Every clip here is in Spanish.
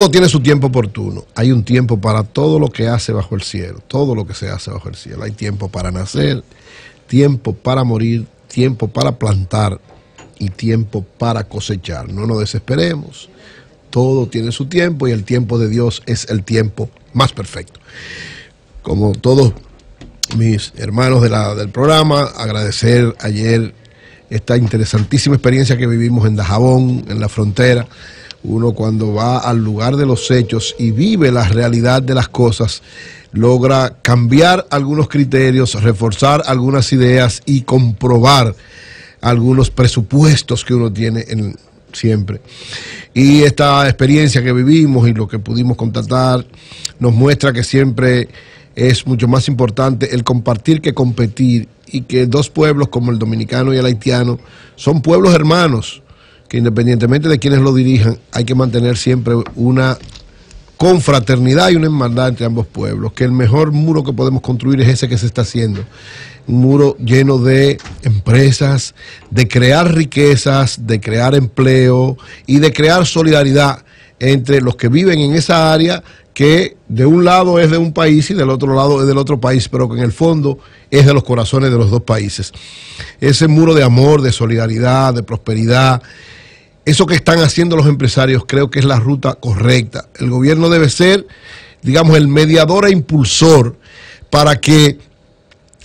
Todo tiene su tiempo oportuno. Hay un tiempo para todo lo que hace bajo el cielo, todo lo que se hace bajo el cielo. Hay tiempo para nacer, tiempo para morir, tiempo para plantar y tiempo para cosechar. No nos desesperemos. Todo tiene su tiempo y el tiempo de Dios es el tiempo más perfecto. Como todos mis hermanos del programa, agradecer ayer esta interesantísima experiencia que vivimos en Dajabón, en la frontera. Uno cuando va al lugar de los hechos y vive la realidad de las cosas, logra cambiar algunos criterios, reforzar algunas ideas y comprobar algunos presupuestos que uno tiene siempre. Y esta experiencia que vivimos y lo que pudimos constatar nos muestra que siempre es mucho más importante el compartir que competir, y que dos pueblos como el dominicano y el haitiano son pueblos hermanos, que independientemente de quienes lo dirijan, hay que mantener siempre una confraternidad y una hermandad entre ambos pueblos, que el mejor muro que podemos construir es ese que se está haciendo, un muro lleno de empresas, de crear riquezas, de crear empleo y de crear solidaridad entre los que viven en esa área, que de un lado es de un país y del otro lado es del otro país, pero que en el fondo es de los corazones de los dos países. Ese muro de amor, de solidaridad, de prosperidad, eso que están haciendo los empresarios, creo que es la ruta correcta. El gobierno debe ser, digamos, el mediador e impulsor para que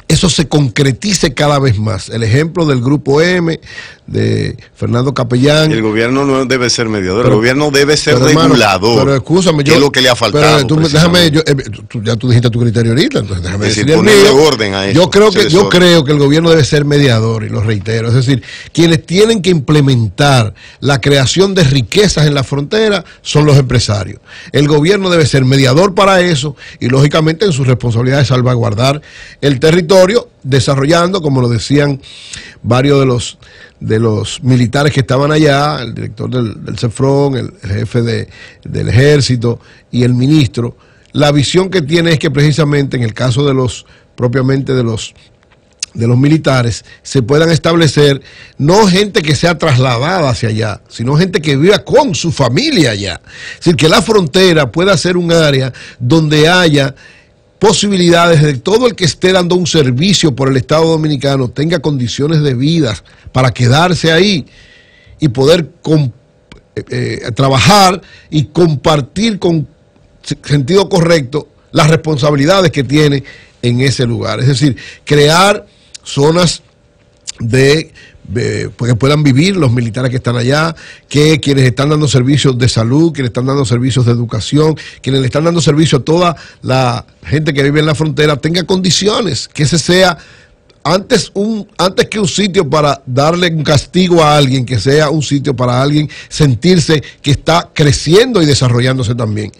eso se concretice cada vez más. El ejemplo del Grupo M, de Fernando Capellán. El gobierno no debe ser mediador, el gobierno debe ser regulador. Pero escúchame, es lo que le ha faltado. Déjame, ya tú dijiste tu criterio ahorita, entonces déjame decir el ponerle mío. Orden a eso. Yo creo que el gobierno debe ser mediador, y lo reitero. Es decir, quienes tienen que implementar la creación de riquezas en la frontera son los empresarios. El gobierno debe ser mediador para eso y, lógicamente, en su responsabilidad de salvaguardar el territorio, desarrollando, como lo decían varios de los militares que estaban allá, el director del CEFRON, el jefe del ejército y el ministro. La visión que tiene es que precisamente en el caso de los militares se puedan establecer no gente que sea trasladada hacia allá, sino gente que viva con su familia allá. Es decir, que la frontera pueda ser un área donde haya posibilidades de que todo el que esté dando un servicio por el Estado Dominicano tenga condiciones de vida para quedarse ahí y poder trabajar y compartir con sentido correcto las responsabilidades que tiene en ese lugar. Es decir, crear zonas que puedan vivir los militares que están allá, que quienes están dando servicios de salud, quienes están dando servicios de educación, quienes le están dando servicio a toda la gente que vive en la frontera, tenga condiciones, que ese sea antes que un sitio para darle un castigo a alguien, que sea un sitio para alguien sentirse que está creciendo y desarrollándose también.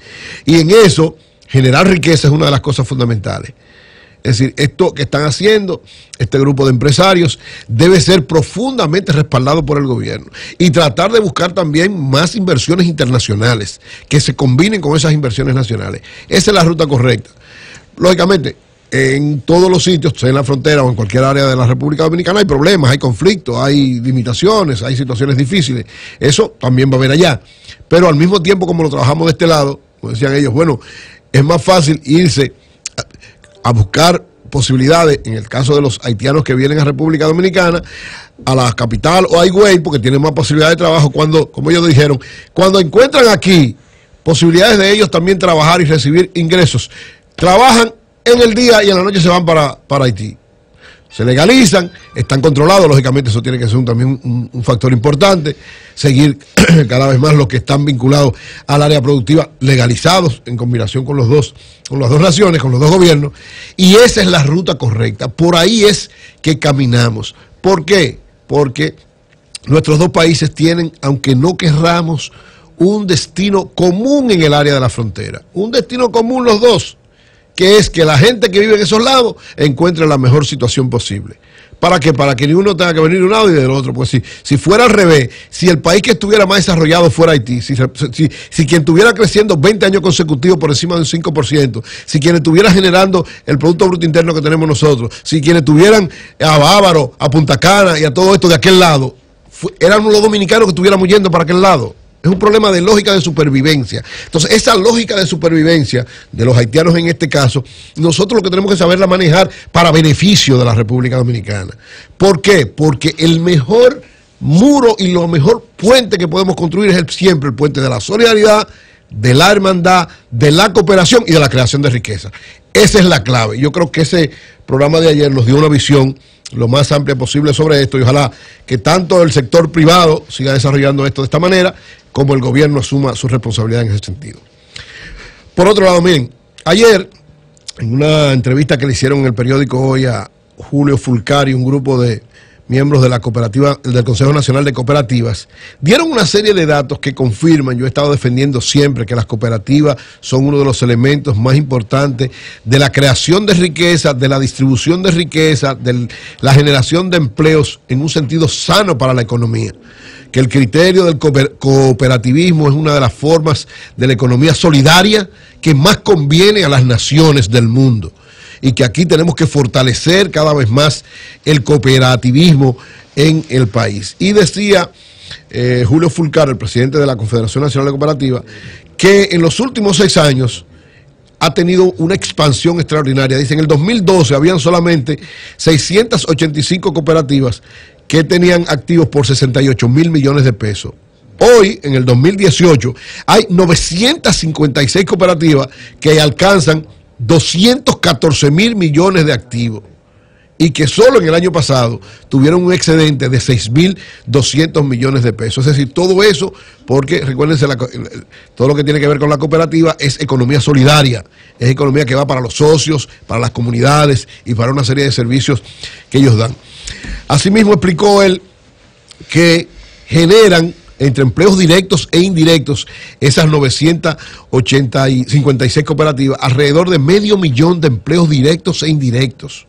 Y en eso, generar riqueza es una de las cosas fundamentales. Es decir, esto que están haciendo este grupo de empresarios debe ser profundamente respaldado por el gobierno y tratar de buscar también más inversiones internacionales que se combinen con esas inversiones nacionales. Esa es la ruta correcta. Lógicamente, en todos los sitios, sea en la frontera o en cualquier área de la República Dominicana, hay problemas, hay conflictos, hay limitaciones, hay situaciones difíciles. Eso también va a haber allá. Pero al mismo tiempo, como lo trabajamos de este lado, como decían ellos, bueno, es más fácil irse a buscar posibilidades, en el caso de los haitianos que vienen a República Dominicana, a la capital o a Higüey, porque tienen más posibilidades de trabajo, cuando, como ellos dijeron, cuando encuentran aquí posibilidades de ellos también trabajar y recibir ingresos, trabajan en el día y en la noche se van para Haití. Se legalizan, están controlados, lógicamente eso tiene que ser también un factor importante, seguir cada vez más los que están vinculados al área productiva, legalizados en combinación con las dos naciones, con los dos gobiernos, y esa es la ruta correcta, por ahí es que caminamos. ¿Por qué? Porque nuestros dos países tienen, aunque no querramos, un destino común en el área de la frontera, un destino común los dos, que es que la gente que vive en esos lados encuentre la mejor situación posible. ¿Para qué? Para que ni uno tenga que venir de un lado y del otro. Pues si fuera al revés, si el país que estuviera más desarrollado fuera Haití, si quien estuviera creciendo 20 años consecutivos por encima de un 5%, si quien estuviera generando el Producto Bruto Interno que tenemos nosotros, si quienes estuvieran a Bávaro, a Punta Cana y a todo esto de aquel lado, eran los dominicanos que estuviéramos yendo para aquel lado. Es un problema de lógica de supervivencia. Entonces, esa lógica de supervivencia de los haitianos en este caso, nosotros lo que tenemos que saberla manejar para beneficio de la República Dominicana. ¿Por qué? Porque el mejor muro y lo mejor puente que podemos construir es siempre el puente de la solidaridad, de la hermandad, de la cooperación y de la creación de riqueza. Esa es la clave. Yo creo que ese programa de ayer nos dio una visión lo más amplia posible sobre esto y ojalá que tanto el sector privado siga desarrollando esto de esta manera como el gobierno asuma su responsabilidad en ese sentido. Por otro lado, miren, ayer en una entrevista que le hicieron en el periódico Hoy a Julio Fulcar y un grupo de miembros de la cooperativa, del Consejo Nacional de Cooperativas, dieron una serie de datos que confirman, yo he estado defendiendo siempre que las cooperativas son uno de los elementos más importantes de la creación de riqueza, de la distribución de riqueza, de la generación de empleos en un sentido sano para la economía. Que el criterio del cooperativismo es una de las formas de la economía solidaria que más conviene a las naciones del mundo. Y que aquí tenemos que fortalecer cada vez más el cooperativismo en el país. Y decía Julio Fulcar, el presidente de la Confederación Nacional de Cooperativas, que en los últimos 6 años ha tenido una expansión extraordinaria. Dice, en el 2012 habían solamente 685 cooperativas que tenían activos por 68 mil millones de pesos. Hoy, en el 2018, hay 956 cooperativas que alcanzan 214 mil millones de activos y que solo en el año pasado tuvieron un excedente de 6.200 millones de pesos. Es decir, todo eso, porque recuérdense, todo lo que tiene que ver con la cooperativa es economía solidaria, es economía que va para los socios, para las comunidades y para una serie de servicios que ellos dan. Asimismo explicó él que generan entre empleos directos e indirectos, esas 956 cooperativas, alrededor de 500.000 de empleos directos e indirectos.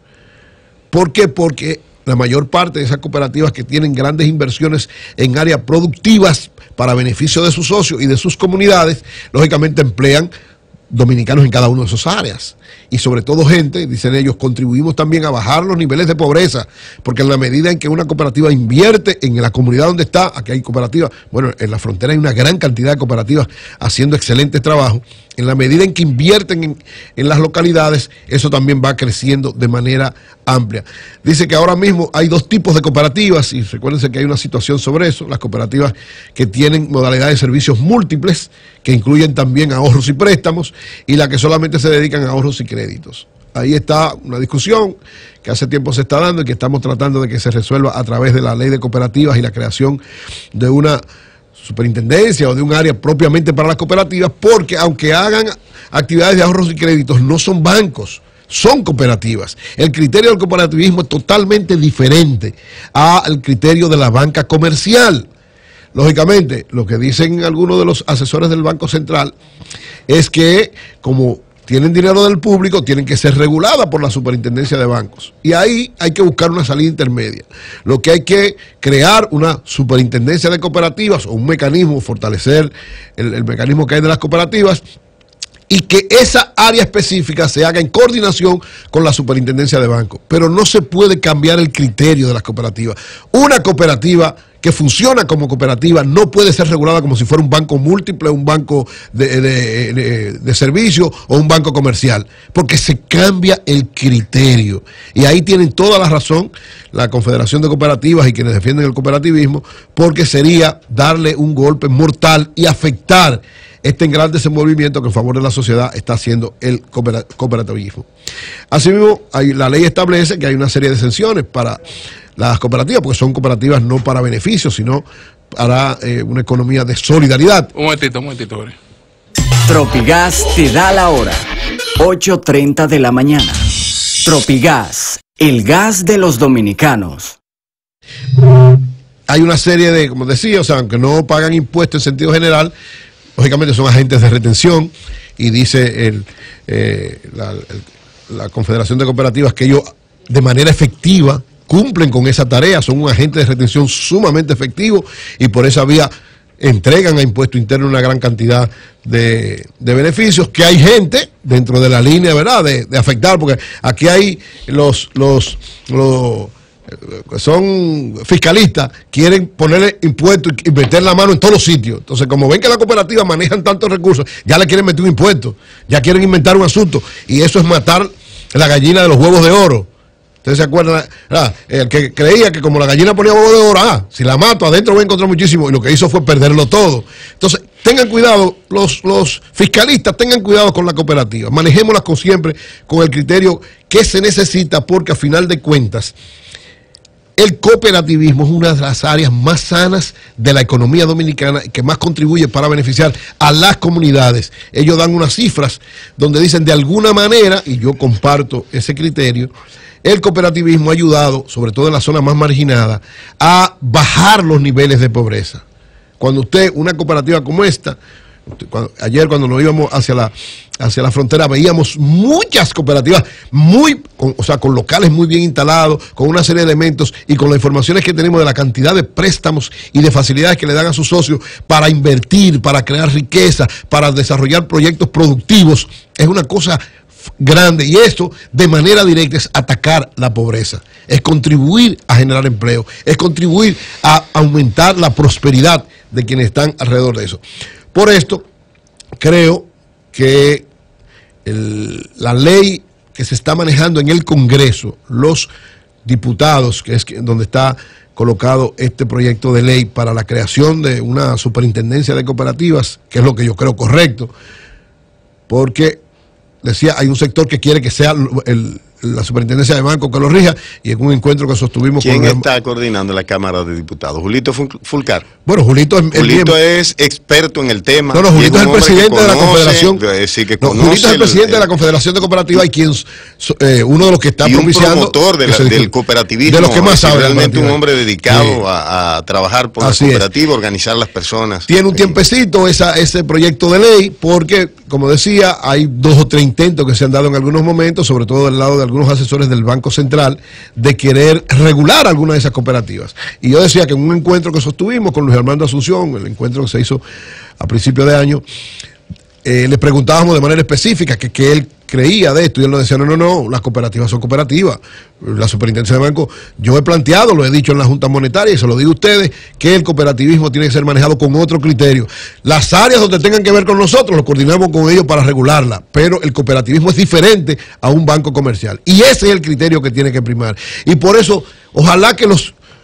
¿Por qué? Porque la mayor parte de esas cooperativas que tienen grandes inversiones en áreas productivas para beneficio de sus socios y de sus comunidades, lógicamente emplean dominicanos en cada una de esas áreas. Y sobre todo gente, dicen ellos, contribuimos también a bajar los niveles de pobreza, porque en la medida en que una cooperativa invierte en la comunidad donde está, aquí hay cooperativas, bueno, en la frontera hay una gran cantidad de cooperativas haciendo excelente trabajo, en la medida en que invierten en las localidades, eso también va creciendo de manera amplia. Dice que ahora mismo hay 2 tipos de cooperativas, y recuérdense que hay una situación sobre eso, las cooperativas que tienen modalidades de servicios múltiples, que incluyen también ahorros y préstamos, y las que solamente se dedican a ahorros y créditos. Ahí está una discusión que hace tiempo se está dando y que estamos tratando de que se resuelva a través de la ley de cooperativas y la creación de una superintendencia o de un área propiamente para las cooperativas, porque aunque hagan actividades de ahorros y créditos, no son bancos, son cooperativas. El criterio del cooperativismo es totalmente diferente al criterio de la banca comercial. Lógicamente, lo que dicen algunos de los asesores del Banco Central es que como tienen dinero del público, tienen que ser reguladas por la superintendencia de bancos. Y ahí hay que buscar una salida intermedia. Lo que hay que crear una superintendencia de cooperativas o un mecanismo, fortalecer el mecanismo que hay de las cooperativas y que esa área específica se haga en coordinación con la superintendencia de bancos. Pero no se puede cambiar el criterio de las cooperativas. Una cooperativa que funciona como cooperativa no puede ser regulada como si fuera un banco múltiple, un banco de servicio o un banco comercial, porque se cambia el criterio. Y ahí tienen toda la razón la Confederación de Cooperativas y quienes defienden el cooperativismo, porque sería darle un golpe mortal y afectar este gran desenvolvimiento que en favor de la sociedad está haciendo el cooperativismo. Asimismo, la ley establece que hay una serie de exenciones para las cooperativas, porque son cooperativas no para beneficios, sino para una economía de solidaridad. Un momentito. Tropigas te da la hora. 8:30 de la mañana. Tropigas, el gas de los dominicanos. Hay una serie de, como decía, o sea, aunque no pagan impuestos en sentido general, lógicamente son agentes de retención, y dice la Confederación de Cooperativas que ellos de manera efectiva cumplen con esa tarea, son un agente de retención sumamente efectivo y por esa vía entregan a Impuesto Interno una gran cantidad de beneficios, que hay gente dentro de la línea, ¿verdad?, de afectar, porque aquí hay son fiscalistas, quieren ponerle impuestos y meter la mano en todos los sitios. Entonces, como ven que las cooperativas manejan tantos recursos, ya le quieren meter un impuesto, ya quieren inventar un asunto, y eso es matar la gallina de los huevos de oro. ¿Ustedes se acuerdan? El que creía que como la gallina ponía huevos de oro, si la mato adentro voy a encontrar muchísimo, y lo que hizo fue perderlo todo. Entonces, tengan cuidado, los fiscalistas tengan cuidado con la cooperativa, manejémoslas siempre con el criterio que se necesita, porque a final de cuentas, el cooperativismo es una de las áreas más sanas de la economía dominicana que más contribuye para beneficiar a las comunidades. Ellos dan unas cifras donde dicen de alguna manera, y yo comparto ese criterio, el cooperativismo ha ayudado, sobre todo en la zona más marginada, a bajar los niveles de pobreza. Cuando usted, una cooperativa como esta, ayer cuando nos íbamos hacia la frontera, veíamos muchas cooperativas con locales muy bien instalados, con una serie de elementos y con las informaciones que tenemos de la cantidad de préstamos y de facilidades que le dan a sus socios para invertir, para crear riqueza, para desarrollar proyectos productivos. Es una cosa grande, y esto de manera directa es atacar la pobreza, es contribuir a generar empleo, es contribuir a aumentar la prosperidad de quienes están alrededor de eso. Por esto, creo que la ley que se está manejando en el Congreso, los diputados, que es donde está colocado este proyecto de ley para la creación de una superintendencia de cooperativas, que es lo que yo creo correcto, porque decía, hay un sector que quiere que sea la superintendencia de banco que lo rija, y en un encuentro que sostuvimos con... ¿Quién está coordinando la Cámara de Diputados? ¿Julito Fulcar? Bueno, Julito es experto en el tema. No, Julito es el presidente de la Confederación. Sí, que Julito es el presidente de la Confederación de Cooperativas, y quien uno de los que está propiciando... un promotor del cooperativismo. De los que más sabe. Realmente un hombre dedicado a trabajar por la cooperativa, organizar las personas. Tiene un tiempecito ese proyecto de ley, porque, como decía, hay 2 o 3 intentos que se han dado en algunos momentos, sobre todo del lado de algunos asesores del Banco Central, de querer regular algunas de esas cooperativas. Y yo decía que en un encuentro que sostuvimos con Luis Armando Asunción, el encuentro que se hizo a principios de año, le preguntábamos de manera específica que él creía de esto, y él nos decía, no, las cooperativas son cooperativas. La superintendencia de banco, yo he planteado, lo he dicho en la Junta Monetaria y se lo digo a ustedes, que el cooperativismo tiene que ser manejado con otro criterio. Las áreas donde tengan que ver con nosotros, lo coordinamos con ellos para regularla, pero el cooperativismo es diferente a un banco comercial, y ese es el criterio que tiene que primar. Y por eso, ojalá que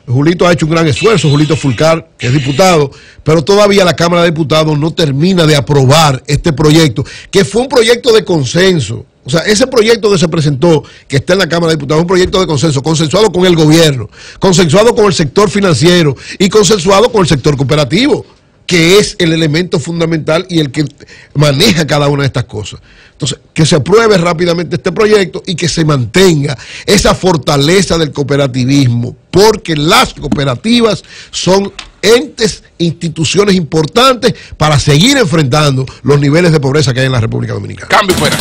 Julito ha hecho un gran esfuerzo, Julito Fulcar, que es diputado, pero todavía la Cámara de Diputados no termina de aprobar este proyecto, que fue un proyecto de consenso. O sea, ese proyecto que se presentó, que está en la Cámara de Diputados, es un proyecto de consenso, consensuado con el gobierno, consensuado con el sector financiero y consensuado con el sector cooperativo, que es el elemento fundamental y el que maneja cada una de estas cosas. Entonces, que se apruebe rápidamente este proyecto y que se mantenga esa fortaleza del cooperativismo, porque las cooperativas son entes, instituciones importantes para seguir enfrentando los niveles de pobreza que hay en la República Dominicana. Cambio fuera.